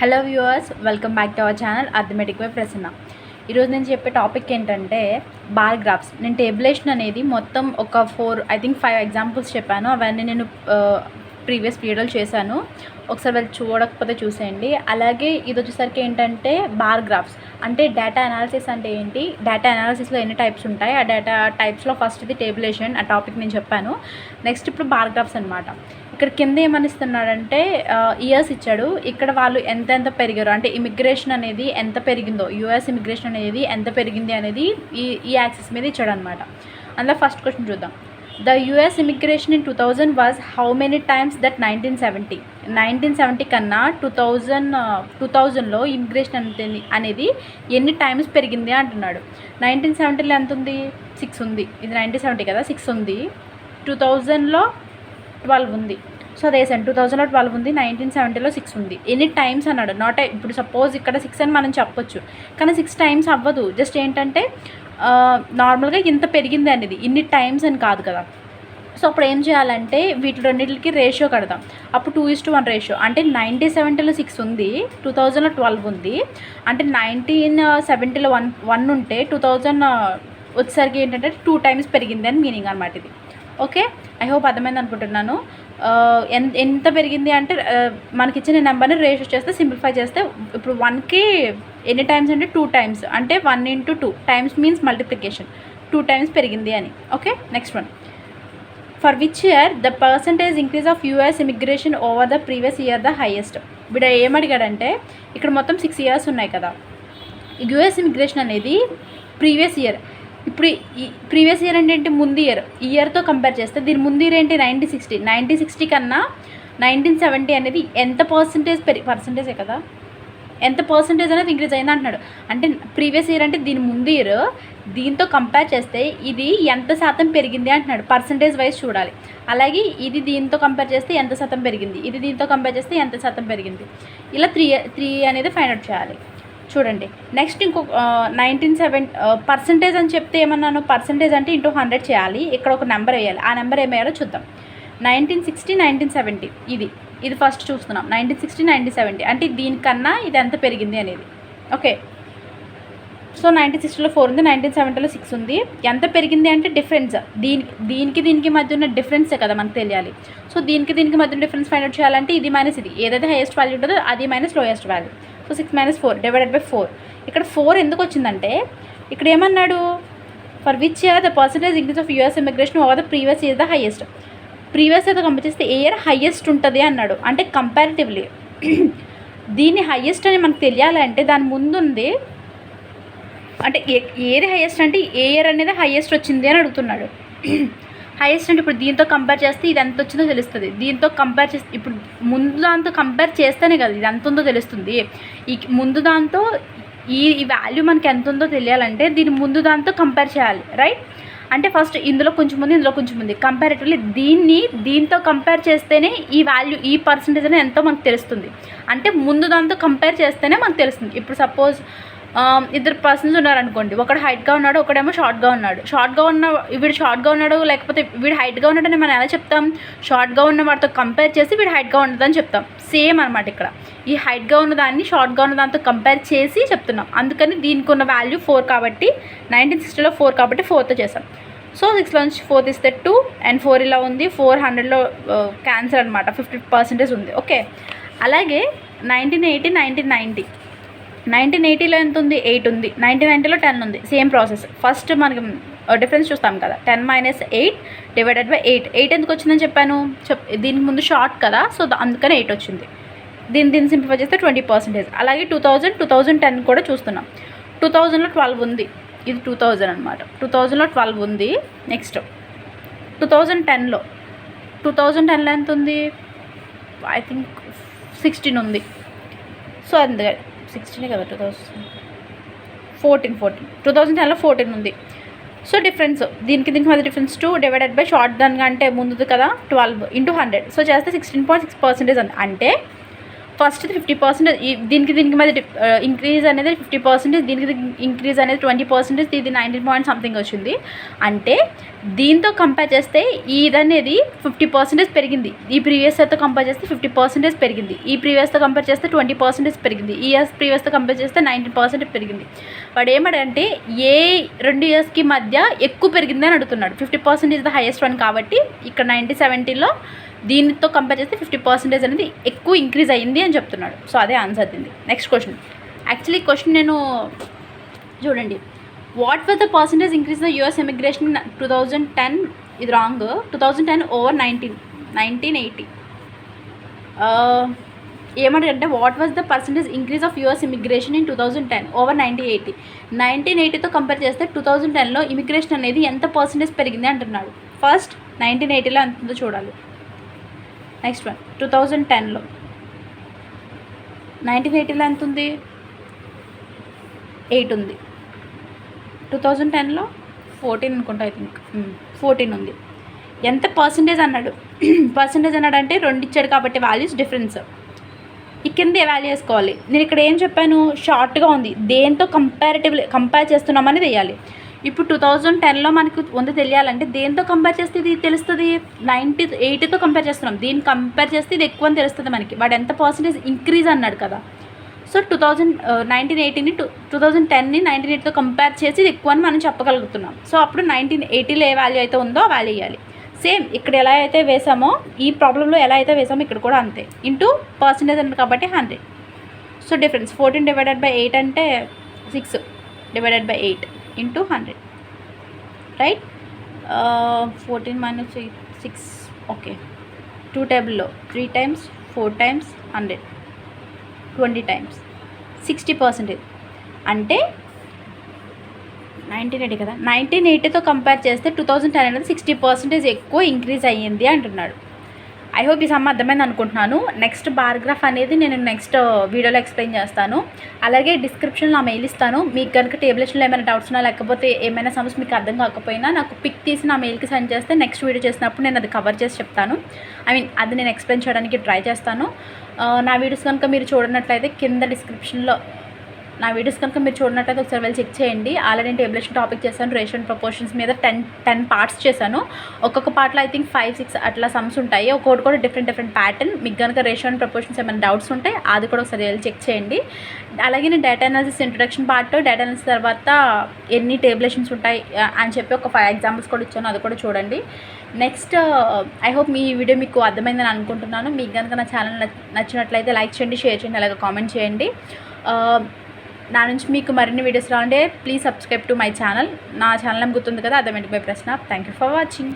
Hello viewers, welcome back to our channel arithmetic by Prasanna. ఈరోజు నేను చెప్పే టాపిక్ ఏంటంటే బార్ గ్రాఫ్స్. నేను టేబులేషన్ అనేది మొత్తం ఒక 5 ఎగ్జాంపుల్స్ చెప్పాను. అవన్నీ నేను ప్రీవియస్ వీడియోలు చేశాను. ఒకసారి వెళ్ళి చూడకపోతే చూసేయండి. అలాగే ఇది వచ్చేసరికి ఏంటంటే బార్ గ్రాఫ్స్ అంటే డేటా అనాలిసిస్ అంటే ఏంటి, డేటా అనాలిసిస్లో ఎన్ని టైప్స్ ఉంటాయి, ఆ డేటా టైప్స్లో ఫస్ట్ ఇది టేబులేషన్, ఆ టాపిక్ నేను చెప్పాను. నెక్స్ట్ ఇప్పుడు బార్ గ్రాఫ్స్ అనమాట. ఇక్కడ కింద ఏమనిస్తున్నాడంటే ఇయర్స్ ఇచ్చాడు. ఇక్కడ వాళ్ళు ఎంత పెరిగారు అంటే ఇమిగ్రేషన్ అనేది ఎంత పెరిగిందో, యూఎస్ ఇమిగ్రేషన్ అనేది ఎంత పెరిగింది అనేది ఈ యాక్సిస్ మీద ఇచ్చాడు అనమాట. అందులో ఫస్ట్ క్వశ్చన్ చూద్దాం. The US immigration in 2000 was how many times that 1970 కన్నా 2000లో ఇమిగ్రేషన్ అనేది ఎన్ని టైమ్స్ పెరిగింది అంటున్నాడు. 1970లో ఎంత ఉంది? 6 ఉంది. ఇది 1970 కదా, 6 ఉంది. 2000లో 12 ఉంది. సో అదే సార్ 2000లో 12 ఉంది, 1970లో 6 ఉంది. ఎన్ని టైమ్స్ అన్నాడు. ఇప్పుడు సపోజ్ ఇక్కడ 6 అని మనం చెప్పొచ్చు, కానీ 6 టైమ్స్ అవ్వదు. జస్ట్ ఏంటంటే నార్మల్గా ఇంత పెరిగింది అనేది, ఇన్ని టైమ్స్ అని కాదు కదా. సో అప్పుడు ఏం చేయాలంటే వీటి రెండింటికి రేషియో కడదాం. అప్పుడు 2:1 రేషియో. అంటే 1970లో 6 ఉంది, 2000లో 12 ఉంది. అంటే 1970లో 1 ఉంటే 2000 వచ్చేసరికి ఏంటంటే 2 టైమ్స్ పెరిగింది అని మీనింగ్ అనమాట ఇది. ఓకే, ఐ హోప్ అర్థమైంది అనుకుంటున్నాను. ఎంత పెరిగింది అంటే మనకి ఇచ్చిన నెంబర్ని రేషియో చేస్తే, సింప్లిఫై చేస్తే, ఇప్పుడు 1కి ఎన్ని టైమ్స్ అంటే 2 టైమ్స్. అంటే 1 × 2 టైమ్స్ మీన్స్ మల్టిప్లికేషన్, 2 టైమ్స్ పెరిగింది అని. Okay, next one. For which year the percentage increase of US immigration over the previous year the highest. వీడు ఏమడిగాడంటే ఇక్కడ మొత్తం 6 ఇయర్స్ ఉన్నాయి కదా. యూఎస్ ఇమిగ్రేషన్ అనేది ప్రీవియస్ ఇయర్. ఇప్పుడు ఈ ప్రీవియస్ ఇయర్ అంటే ఏంటి? ముందు ఇయర్. ఈ ఇయర్తో కంపేర్ చేస్తే దీని ముందు ఇయర్ ఏంటి? 1960 కన్నా 1970 అనేది ఎంత పర్సంటేజే కదా, ఎంత పర్సంటేజ్ అనేది ఇంక్రీజ్ అయింది అంటున్నాడు. అంటే ప్రీవియస్ ఇయర్ అంటే దీని ముందు ఇయర్, దీంతో కంపేర్ చేస్తే ఇది ఎంత శాతం పెరిగింది అంటున్నాడు. పర్సంటేజ్ వైజ్ చూడాలి. అలాగే ఇది దీంతో కంపేర్ చేస్తే ఎంత శాతం పెరిగింది, ఇది దీంతో కంపేర్ చేస్తే ఎంత శాతం పెరిగింది, ఇలా 3 అనేది ఫైండ్ అవుట్ చేయాలి. చూడండి, నెక్స్ట్ ఇంకొక 1970 పర్సంటేజ్ అని చెప్తే ఏమన్నాను, పర్సంటేజ్ అంటే ఇంటూ 100 చేయాలి. ఇక్కడ ఒక నెంబర్ వేయాలి. ఆ నెంబర్ ఏమయ్యాలో చూద్దాం. 1960, 1970 ఇది ఫస్ట్ చూస్తున్నాం. 1960, 1970 అంటే దీనికన్నా ఇది ఎంత పెరిగింది అనేది. ఓకే, సో 1960లో 4 ఉంది, 1970లో 6 ఉంది. ఎంత పెరిగింది అంటే డిఫరెన్స్, దీనికి మధ్య ఉన్న డిఫరెన్సే కదా మనకు తెలియాలి. సో దీనికి మధ్య డిఫరెన్స్ ఫైండ్ అవుట్ చేయాలంటే ఇది మైనస్ ఇది, ఏదైతే హైయెస్ట్ వాల్యూ ఉంటుందో అది minus lowest value. So 6 - 4 divided by 4. ఇక్కడ 4 ఎందుకు వచ్చిందంటే ఇక్కడ ఏమన్నాడు, for which year the percentage increase of US immigration over the previous year the highest. Previous ఇయర్తో కంపేర్ చేస్తే ఏ ఇయర్ హైయెస్ట్ ఉంటుంది అన్నాడు. అంటే కంపారిటివ్లీ దీన్ని హైయెస్ట్ అని మనకు తెలియాలంటే దాని ముందుంది అంటే ఏది హైయెస్ట్ అంటే ఏ ఇయర్ అనేది హైయెస్ట్ వచ్చింది అని అడుగుతున్నాడు. హైయెస్ట్ అంటే ఇప్పుడు దీంతో కంపేర్ చేస్తే ఇది ఎంత వచ్చిందో తెలుస్తుంది. దీంతో కంపేర్ చేస్తే ఇప్పుడు ముందు దాంతో కంపేర్ చేస్తేనే కదా ఇది ఎంత ఉందో తెలుస్తుంది. ఈ ముందు దాంతో ఈ వాల్యూ మనకి ఎంత ఉందో తెలియాలంటే దీని ముందు దాంతో కంపేర్ చేయాలి, రైట్? అంటే ఫస్ట్ ఇందులో కొంచెం ఉంది, ఇందులో కొంచెం ఉంది. కంపారిటివ్లీ దీంతో కంపేర్ చేస్తేనే ఈ వాల్యూ, ఈ పర్సంటేజ్ అనేది ఎంతో మనకు తెలుస్తుంది. అంటే ముందు దాంతో కంపేర్ చేస్తేనే మనకు తెలుస్తుంది. ఇప్పుడు సపోజ్ 2 పర్సన్స్ ఉన్నారనుకోండి. ఒకడు హైట్గా ఉన్నాడు, ఒకడేమో షార్ట్గా ఉన్నాడు. వీడు షార్ట్గా ఉన్నాడు లేకపోతే వీడు హైట్గా ఉన్నాడని మనం ఎలా చెప్తాం? షార్ట్గా ఉన్న వాడితో కంపేర్ చేసి వీడు హైట్గా ఉండదని చెప్తాం. సేమ్ అనమాట ఇక్కడ. ఈ హైట్గా ఉన్న దాన్ని షార్ట్గా ఉన్న దాంతో కంపేర్ చేసి చెప్తున్నాం. అందుకని దీనికి ఉన్న వాల్యూ 4 కాబట్టి 1960లో 4 కాబట్టి 4తో చేసాం. సో 6లో నుంచి 4 తీస్తే 2 అండ్ 4 ఇలా ఉంది. 400లో క్యాన్సర్ అనమాట, 50% ఉంది. ఓకే, అలాగే 1980, 1980లో ఎంత ఉంది? 8 ఉంది. 1990లో 10 ఉంది. Same process. ఫస్ట్ మనకి డిఫరెన్స్ చూస్తాం కదా, 10 - 8 డివైడెడ్ బై 8. 8 ఎందుకు వచ్చిందని చెప్పాను? దీనికి ముందు షార్ట్ కదా, సో అందుకని 8 వచ్చింది. దీన్ని సింప్లిఫై చేస్తే 20%. అలాగే 2010 కూడా చూస్తున్నాం. 2000లో 12 ఉంది. ఇది 2000 అనమాట. 2000లో 12 ఉంది. నెక్స్ట్ 2010లో ఎంత ఉంది? ఐ థింక్ 16 ఉంది. సో అందుకే 16 కదా, 2010లో 14 ఉంది. సో డిఫరెన్స్ దీనికి మధ్య డిఫరెన్స్ 2 డివైడెడ్ బై షార్ట్ దాని అంటే ముందుది కదా 12 × 100. సో చేస్తే 16.6% అంటే ఫస్ట్ 50% దీనికి మధ్య ఇంక్రీజ్ అనేది 50%, దీనికి ఇంక్రీజ్ అనేది 20%, ఇది 19 పాయింట్ సంథింగ్ వచ్చింది. అంటే దీంతో కంపేర్ చేస్తే ఇదనేది 50% పెరిగింది. ఈ ప్రీవియస్ ఇయర్తో కంపేర్ చేస్తే 50% పెరిగింది. ఈ ప్రీవియస్తో కంపేర్ చేస్తే 20% పెరిగింది. ఈ ఇయర్స్ ప్రీవియస్తో కంపేర్ చేస్తే 19% పెరిగింది. వాడు ఏమంటే ఏ 2 ఇయర్స్కి మధ్య ఎక్కువ పెరిగింది అని అడుగుతున్నాడు. 50% ఇస్ ద హైయెస్ట్ వన్ కాబట్టి ఇక్కడ 1970లో దీనితో కంపేర్ చేస్తే 50% అనేది ఎక్కువ ఇంక్రీజ్ అయ్యింది అని చెప్తున్నాడు. సో అదే ఆన్సర్ దీన్ని. Next question. యాక్చువల్లీ క్వశ్చన్ నేను చూడండి, what was the percentage increase the US immigration in 2010? ఇది రాంగ్. 2010 ఓవర్ 1980. ఏమంటే what was the percentage increase of US immigration in 2010 over 1980. 1980తో కంపేర్ చేస్తే 2010లో ఇమిగ్రేషన్ అనేది ఎంత పర్సంటేజ్ పెరిగింది అంటున్నాడు. ఫస్ట్ 1980లో ఎంత ఉందో చూడాలి. Next one 2010లో. 1980లో ఎంత ఉంది? 8 ఉంది. 2010లో 14 అనుకుంటా, ఐ థింక్ 14 ఉంది. ఎంత పర్సంటేజ్ అన్నాడు? పర్సంటేజ్ అన్నాడు అంటే 2 ఇచ్చాడు కాబట్టి వాల్యూస్ డిఫరెన్స్. ఈ కింద వాల్యూ వేసుకోవాలి. నేను ఇక్కడ ఏం చెప్పాను, షార్ట్గా ఉంది. దేంతో కంపేర్ చేస్తున్నామని వేయాలి. ఇప్పుడు 2010లో మనకు ఉంది తెలియాలంటే దేంతో కంపేర్ చేస్తే ఇది తెలుస్తుంది? 1980తో కంపేర్ చేస్తున్నాం. దీన్ని కంపేర్ చేస్తే ఇది ఎక్కువ అని తెలుస్తుంది మనకి. వాడు ఎంత పర్సంటేజ్ ఇంక్రీజ్ అన్నాడు కదా. సో 1980ని 2010ని 1980తో కంపేర్ చేసి ఇది ఎక్కువ అని మనం చెప్పగలుగుతున్నాం. సో అప్పుడు 1980లో ఏ వాల్యూ అయితే ఉందో ఆ వాల్యూ వేయాలి. సేమ్ ఇక్కడ ఎలా అయితే వేసామో ఈ ప్రాబ్లంలో ఎలా అయితే వేసామో ఇక్కడ కూడా అంతే. ఇంటూ పర్సంటేజ్ అన్నారు కాబట్టి 100. సో డిఫరెన్స్ 14 డివైడెడ్ బై 8 అంటే 6 divided by 8 into 100, right? 14 minus 6, okay. 2 టేబుల్లో 3 టైమ్స్ 4 టైమ్స్ 100, 20 టైమ్స్ 60%. అంటే 1980 కదా, 1980తో కంపేర్ చేస్తే 2010 అనేది 60% ఎక్కువ ఇంక్రీజ్ అయ్యింది అంటున్నాడు. ఐ హోప్ ఈ సమ్ అర్థమైంది అనుకుంటున్నాను. నెక్స్ట్ బార్గ్రాఫ్ అనేది నేను నెక్స్ట్ వీడియోలో ఎక్స్ప్లెయిన్ చేస్తాను. అలాగే డిస్క్రిప్షన్లో నా మెయిల్ ఇస్తాను. మీకు కనుక టేబులేషన్లో ఏమైనా డౌట్స్ ఉన్నా లేకపోతే ఏమైనా సమ్స్ మీకు అర్థం కాకపోయినా నాకు పిక్ తీసి నా మెయిల్కి సెండ్ చేస్తే నెక్స్ట్ వీడియో చేసినప్పుడు నేను అది కవర్ చేసి చెప్తాను. అది నేను ఎక్స్ప్లెయిన్ చేయడానికి ట్రై చేస్తాను. నా వీడియోస్ కనుక మీరు చూడనట్లయితే కింద డిస్క్రిప్షన్లో ఒకసారి వెళ్ళి చెక్ చేయండి. ఆల్రెడీ నేను టేబులేషన్ టాపిక్ చేశాను. రేషియో అండ్ ప్రపోర్షన్స్ మీద 10 పార్ట్స్ చేశాను. ఒక్కొక్క పార్ట్లో ఐ థింక్ 5-6 అట్లా సమ్స్ ఉంటాయి. ఒక్కొక్కటి కూడా డిఫరెంట్ ప్యాటర్న్. మీకు కనుక రేషియో అండ్ ప్రపోర్షన్స్ ఏమైనా డౌట్స్ ఉంటే అది కూడా ఒకసారి వెళ్ళి చెక్ చేయండి. అలాగే నేను data analysis introduction part, data analysis తర్వాత ఎన్ని టేబులేషన్స్ ఉంటాయి అని చెప్పి ఒక 5 ఎగ్జాంపుల్స్ కూడా ఇచ్చాను. అది కూడా చూడండి. Next I hope me video మీకు అర్థమైందని అనుకుంటున్నాను. మీకు కనుక నా ఛానల్ నచ్చినట్లయితే లైక్ చేయండి, షేర్ చేయండి, అలాగే కామెంట్ చేయండి. నా నుంచి మీకు మరిన్ని వీడియోస్ రావాలంటే please subscribe to my channel. నా ఛానల్ గుర్తుంది కదా, అర్థమెటిక్ బై ప్రశ్న. Thank you for watching.